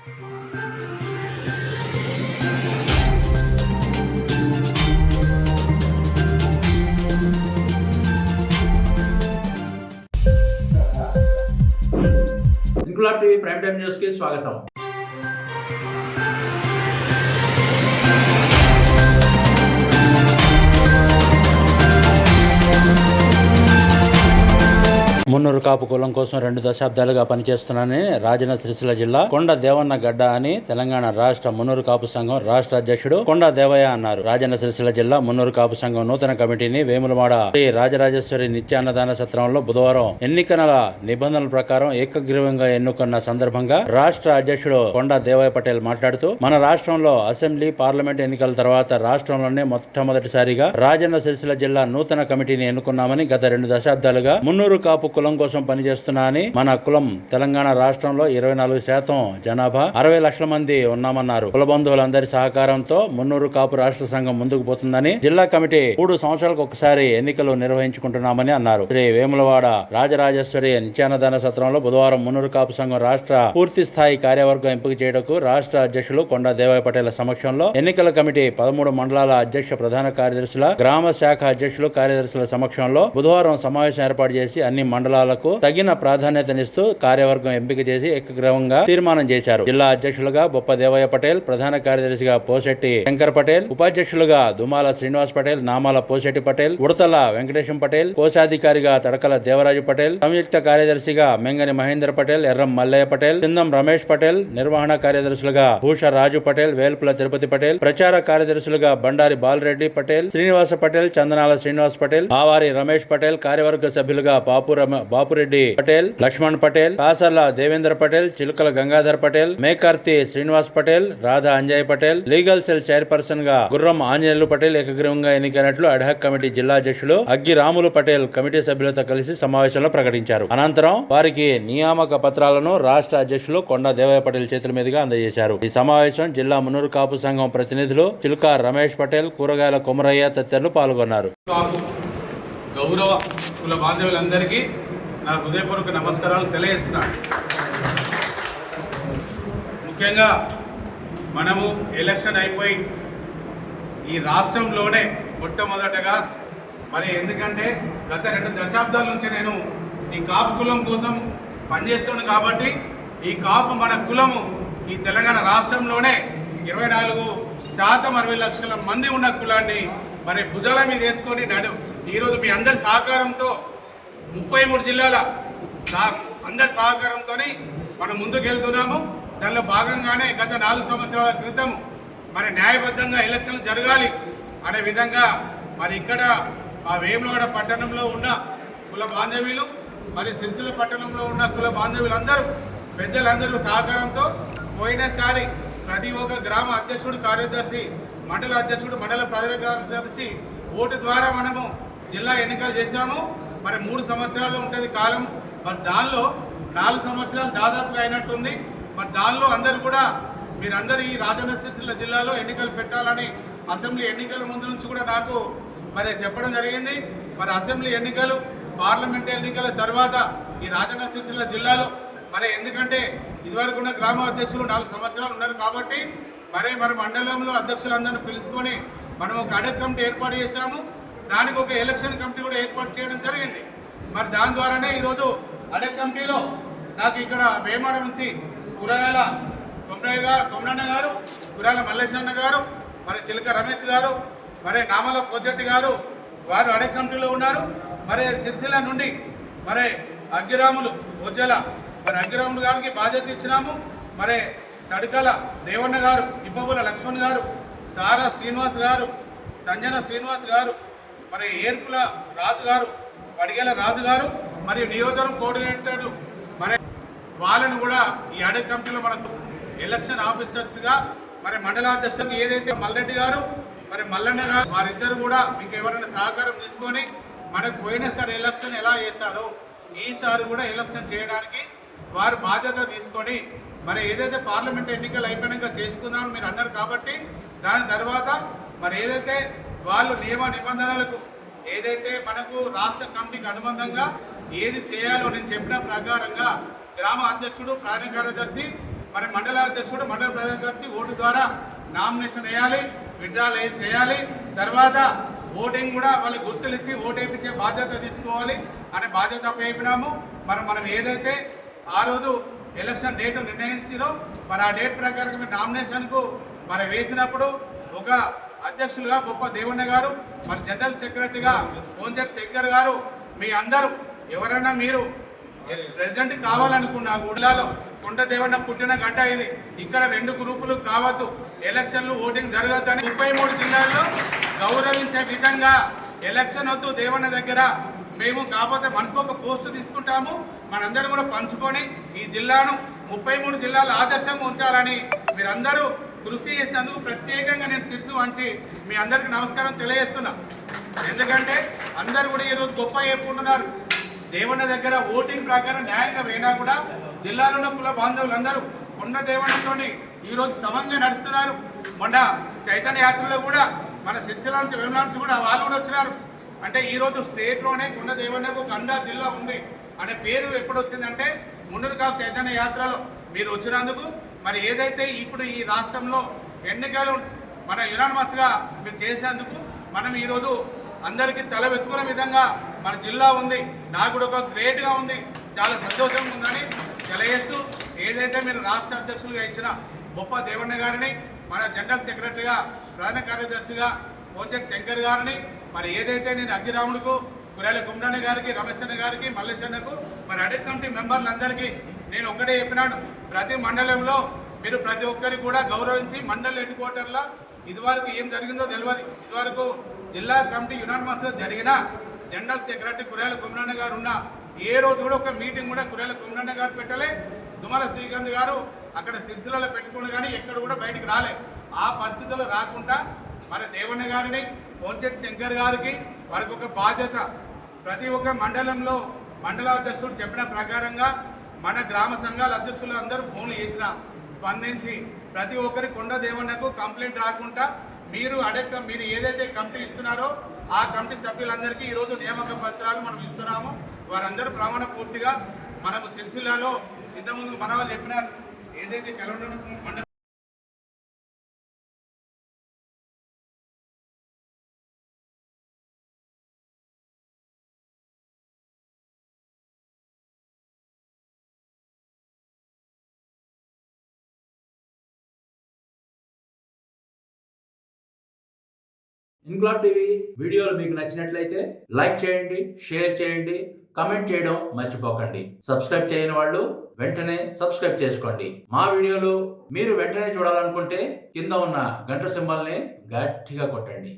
Inquilab TV prime time news కి స్వాగతం. మున్నూరు కాపు కులం కోసం 2 దశాబ్దాలుగా పనిచేస్తున్నానని రాజన్న సిరిసిల్ల జిల్లా కొండ దేవన్న గడ్డ అని తెలంగాణ రాష్ట్ర మున్నూరు కాపు సంఘం రాష్ట్ర అధ్యక్షుడు కొండ దేవయ్య అన్నారు. రాజన్న సిరిసిల్ల జిల్లా మున్నూరు కాపు సంఘం నూతన కమిటీని వేములవాడ శ్రీ రాజరాజేశ్వరి నిత్యాన్నదాన సత్రంలో బుధవారం ఎన్నికల నిబంధనల ప్రకారం ఏకగ్రీవంగా ఎన్నుకున్న సందర్భంగా రాష్ట్ర అధ్యక్షుడు కొండ దేవయ్య పటేల్ మాట్లాడుతూ, మన రాష్ట్రంలో అసెంబ్లీ పార్లమెంట్ ఎన్నికల తర్వాత రాష్ట్రంలోనే మొట్టమొదటిసారిగా రాజన్న సిరిసిల్ల జిల్లా నూతన కమిటీని ఎన్నుకున్నామని, గత 2 దశాబ్దాలుగా మున్నూరు కాపు కులం కోసం పనిచేస్తున్నా అని, మన కులం తెలంగాణ రాష్ట్రంలో 24% జనాభా 60 లక్షల మంది ఉన్నామన్నారు. కుల బంధువులందరి సహకారంతో మున్నూరు కాపు రాష్ట్ర సంఘం ముందుకు పోతుందని, జిల్లా కమిటీ 3 సంవత్సరాలకు ఒకసారి ఎన్నికలు నిర్వహించుకుంటున్నామని అన్నారు. శ్రీ వేములవాడ రాజరాజేశ్వరి నిత్యాన్నదాన సత్రంలో బుధవారం మున్నూరు కాపు సంఘం రాష్ట్ర పూర్తి స్థాయి కార్యవర్గం ఎంపిక చేయటకు రాష్ట్ర అధ్యక్షులు కొండ దేవయ్య పటేల్ సమక్షంలో ఎన్నికల కమిటీ 13 మండలాల అధ్యక్ష ప్రధాన కార్యదర్శుల, గ్రామ శాఖ అధ్యక్షులు, కార్యదర్శుల సమక్షంలో బుధవారం సమావేశం ఏర్పాటు చేసి అన్ని మండలాలకు తగిన ప్రాధాన్యతనిస్తూ కార్యవర్గం ఎంపిక చేసి ఏకగ్రీవంగా తీర్మానం చేశారు. జిల్లా అధ్యక్షులుగా బొప్ప దేవయ్య పటేల్, ప్రధాన కార్యదర్శిగా పోశెట్టి శంకర్ పటేల్, ఉపాధ్యక్షులుగా దుమాల శ్రీనివాస్ పటేల్, నామాల పోశెట్టి పటేల్, ఉడతల వెంకటేశం పటేల్, కోశాధికారిగా తడకల దేవరాజు పటేల్, సంయుక్త కార్యదర్శిగా మెంగని మహేందర్ పటేల్, ఎర్రం మల్లయ్య పటేల్, చిందం రమేష్ పటేల్, నిర్వహణ కార్యదర్శులుగా భూష రాజు పటేల్, వేల్పుల తిరుపతి పటేల్, ప్రచార కార్యదర్శులుగా బండారి బాలరెడ్డి పటేల్, శ్రీనివాస పటేల్, చందనాల శ్రీనివాస్ పటేల్, ఆవారి రమేష్ పటేల్, కార్యవర్గ సభ్యులుగా Bapureddy Patel, Laxman Patel, Kasarla Devendra Patel, Chilukala Gangadhar Patel, Mekarthi Srinivas Patel, Radha Anjay Patel, legal cell chairperson గా గుర్రం ఆంజనేయులు పటేల్ ఏకగ్రీవంగా ఎన్నికైనట్లు అడ్హాక్ కమిటీ జిల్లా అధ్యక్షులు అగ్గి రాములు పటేల్ కమిటీ సభ్యులతో కలిసి సమావేశంలో ప్రకటించారు. అనంతరం వారికి నియామక పత్రాలను రాష్ట్ర అధ్యక్షులు కొండ దేవయ్య పటేల్ చేతుల మీదుగా అందజేశారు. ఈ సమావేశం జిల్లా మున్నూరు కాపు సంఘం ప్రతినిధులు చిలుక రమేష్ పటేల్, కూరగాయల కొమరయ్య తదితరులు పాల్గొన్నారు. గౌరవ కుల బాంధవులందరికీ నా హృదయపూర్వక నమస్కారాలు తెలియజేస్తున్నాను. ముఖ్యంగా మనము ఎలక్షన్ అయిపోయి ఈ రాష్ట్రంలోనే మొట్టమొదటగా మరి ఎందుకంటే గత 2 దశాబ్దాల నుంచి నేను ఈ కాపు కులం కోసం పనిచేస్తున్నాను కాబట్టి, ఈ కాపు మన కులము ఈ తెలంగాణ రాష్ట్రంలోనే 24% 60 లక్షల మంది ఉన్న కులాన్ని మరి భుజాల మీద వేసుకొని ఈరోజు మీ అందరి సహకారంతో 33 జిల్లాల అందరి సహకారంతో మనం ముందుకెళ్తున్నాము. దానిలో భాగంగానే గత 4 సంవత్సరాల క్రితం మరి న్యాయబద్ధంగా ఎలక్షన్లు జరగాలి అనే విధంగా మరి ఇక్కడ ఆ వేములవాడ పట్టణంలో ఉన్న కుల బాంధవ్యులు, మరి సిరిసిల్ల పట్టణంలో ఉన్న కుల బాంధవ్యులందరూ పెద్దలందరూ సహకారంతో పోయినసారి ప్రతి ఒక్క గ్రామ అధ్యక్షుడు, కార్యదర్శి, మండల అధ్యక్షుడు, మండల ప్రధాన కార్యదర్శి ఓటు ద్వారా మనము జిల్లా ఎన్నికలు చేశాము. మరి 3 సంవత్సరాలు ఉంటుంది కాలం. మరి దానిలో 4 సంవత్సరాలు దాదాపుగా అయినట్టుంది. మరి దానిలో అందరూ కూడా మీరందరూ ఈ రాజన్న సిరిసిల్ల జిల్లాలో ఎన్నికలు పెట్టాలని అసెంబ్లీ ఎన్నికల ముందు నుంచి కూడా నాకు మరి చెప్పడం జరిగింది. మరి అసెంబ్లీ ఎన్నికలు, పార్లమెంట్ ఎన్నికల తర్వాత ఈ రాజన్న సిరిసిల్ల జిల్లాలో మరి ఎందుకంటే ఇదివరకు ఉన్న గ్రామ అధ్యక్షులు 4 సంవత్సరాలు ఉన్నారు కాబట్టి మన మండలంలో అధ్యక్షులందరినీ పిలుచుకొని మనం ఒక అడక్ కమిటీ ఏర్పాటు చేశాము. దానికి ఒక ఎలక్షన్ కమిటీ కూడా ఏర్పాటు చేయడం జరిగింది. మరి దాని ద్వారానే ఈరోజు అడక్ కమిటీలో నాకు ఇక్కడ వేమాడ నుంచి కూరగాయల కొమరన్న గారు, కూరగాయల మల్లేశన్న గారు, మరి చిలుక రమేష్ గారు, మరి నామల పోజెట్టి గారు వారు అడక్ కమిటీలో ఉన్నారు. మరి సిరిసిల్ల నుండి మరి అగ్గిరాములు ఒజ్జల మరి అగ్గిరాములు గారికి బాధ్యత ఇచ్చినాము. మరి తడికల దేవన్న గారు, ఇబ్బబుల లక్ష్మణ్ గారు, సారా శ్రీనివాస్ గారు, సంజన శ్రీనివాస్ గారు, మరి ఏర్పుల రాజు గారు, వడిగేల రాజు గారు, మరియు నియోజకవర్గం కోఆర్డినేటర్లు మరి వాళ్ళను కూడా ఈ అడక్ కమిటీలో మనకు ఎలక్షన్ ఆఫీసర్స్గా మరి మండలాధ్యక్షులకు ఏదైతే మల్లరెడ్డి గారు, మరి మల్లన్న గారు వారిద్దరు కూడా మీకు ఎవరైనా సహకారం తీసుకొని మనకు పోయినసారి ఎలక్షన్ ఎలా చేస్తారో ఈసారి కూడా ఎలక్షన్ చేయడానికి వారు బాధ్యత తీసుకొని మరి ఏదైతే పార్లమెంట్ ఎన్నికలు అయిపోయినాక చేసుకుందామని మీరు అన్నారు కాబట్టి దాని తర్వాత మరి ఏదైతే వాళ్ళు నియమ నిబంధనలకు ఏదైతే మనకు రాష్ట్ర కమిటీకి అనుబంధంగా ఏది చేయాలో నేను చెప్పిన ప్రకారంగా గ్రామ అధ్యక్షుడు, ప్రధాన కార్యదర్శి, మరి మండల అధ్యక్షుడు మండల ప్రజలు కలిసి ఓటు ద్వారా నామినేషన్ వేయాలి, విత్డ్రాల్ చేయాలి. తర్వాత ఓటింగ్ కూడా వాళ్ళకి గుర్తులు ఇచ్చి ఓటు వేయించే బాధ్యత తీసుకోవాలి అనే బాధ్యత అప్పయిపోయినాము. మనం ఏదైతే ఆ రోజు ఎలక్షన్ డేట్ నిర్ణయించారో మరి ఆ డేట్ ప్రకారం నామినేషన్కు మరి వేసినప్పుడు ఒక అధ్యక్షులుగా గొప్ప దేవన్న గారు, మరి జనరల్ సెక్రటరీగా కోంజెట్ శంకర్ గారు, మీ అందరూ ఎవరైనా మీరు ప్రెసిడెంట్ కావాలనుకున్నా ఊళ్ళలో కొండ దేవన్న పుట్టిన గడ్డ ఇది. ఇక్కడ 2 గ్రూపులు కావద్దు, ఎలక్షన్లు ఓటింగ్ జరగద్దని 33 జిల్లాల్లో గౌరవించే విధంగా ఎలక్షన్ వద్దు దేవన్న దగ్గర. మేము కాకపోతే మనసుకు ఒక పోస్టు తీసుకుంటాము, మనందరూ కూడా పంచుకొని ఈ జిల్లాను 33 జిల్లాల ఆదర్శంగా ఉంచాలని మీరందరూ కృషి చేసేందుకు ప్రత్యేకంగా నేను శిరస్సు వంచి మీ అందరికీ నమస్కారం తెలియజేస్తున్నా. ఎందుకంటే అందరూ కూడా ఈరోజు గొప్ప చెప్పుకుంటున్నారు. దేవన్న దగ్గర ఓటింగ్ ప్రకారం న్యాయంగా వేయడా కూడా జిల్లాలో ఉన్న కుల బాంధవులందరూ కొండ దేవన్నతో ఈరోజు సమంగా నడుస్తున్నారు. మొన్న చైతన్య యాత్రలో కూడా మన సిరిసిల్ల నుంచి వేముల నుంచి కూడా వాళ్ళు కూడా వచ్చినారు. అంటే ఈరోజు స్టేట్లోనే కొండ దేవన్నకు కండా జిల్లా ఉంది అనే పేరు ఎప్పుడు వచ్చిందంటే మున్నూరు కాపు చైతన్య యాత్రలో మీరు వచ్చినందుకు. మరి ఏదైతే ఇప్పుడు ఈ రాష్ట్రంలో ఎన్నికలు మన యునానిమస్గా మీరు చేసేందుకు మనం ఈరోజు అందరికీ తల వెతుకునే విధంగా మన జిల్లా ఉంది. నాకు కూడా ఒక గ్రేట్గా ఉంది, చాలా సంతోషంగా ఉందని తెలియజేస్తూ, ఏదైతే మీరు రాష్ట్ర అధ్యక్షులుగా ఇచ్చిన గొప్ప దేవన్న గారిని, మన జనరల్ సెక్రటరీగా ప్రధాన కార్యదర్శిగా కోంజెట్ శంకర్ గారిని, మరి ఏదైతే నేను అగ్గిరాముడుకు కురేల కుమ్రాణి గారికి, రమేష్ అన్న గారికి, మల్లేష్ అన్నకు, మరి అడిట్ కమిటీ మెంబర్లందరికీ నేను ఒకటే చెప్పినాను, ప్రతి మండలంలో మీరు ప్రతి ఒక్కరికి కూడా గౌరవించి మండల హెడ్ క్వార్టర్లో ఇదివరకు ఏం జరిగిందో తెలియదు. ఇదివరకు జిల్లా కమిటీ యునానిమస్గా జరిగిన జనరల్ సెక్రటరీ కురేల కుమ్రాణి గారు ఉన్న ఏ రోజు కూడా ఒక మీటింగ్ కూడా కురేల కుమ్రాణి గారు పెట్టలే, దుమ్మల శ్రీకాంత్ గారు అక్కడ సిరిసిల్లలో పెట్టుకుని కానీ ఎక్కడ కూడా బయటికి రాలే. ఆ పరిస్థితులు రాకుండా మన దేవన్న గారిని, కోంచెట్టి శంకర్ గారికి వారికి ఒక బాధ్యత, ప్రతి ఒక్క మండలంలో మండల అధ్యక్షుడు చెప్పిన ప్రకారంగా మన గ్రామ సంఘాల అధ్యక్షులు అందరూ ఫోన్లు చేసిన స్పందించి ప్రతి ఒక్కరి కొండ దేవన్నకు కంప్లైంట్ రాకుండా మీరు ఏదైతే కమిటీ ఇస్తున్నారో ఆ కమిటీ సభ్యులందరికీ ఈరోజు నియామక పత్రాలు మనం ఇస్తున్నాము. వారందరూ ప్రమాణ పూర్తిగా మనకు సిరిసిల్లలో ఇంతకుముందు మన వాళ్ళు చెప్పినారు, ఏదైతే కలవడం మండల ఇన్క్లాబ్ టీవీ వీడియోలు మీకు నచ్చినట్లయితే లైక్ చేయండి, షేర్ చేయండి, కమెంట్ చేయడం మర్చిపోకండి. సబ్స్క్రైబ్ చేయని వాళ్ళు వెంటనే సబ్స్క్రైబ్ చేసుకోండి. మా వీడియోలు మీరు వెంటనే చూడాలనుకుంటే కింద ఉన్న గంట సింబల్ని గట్టిగా కొట్టండి.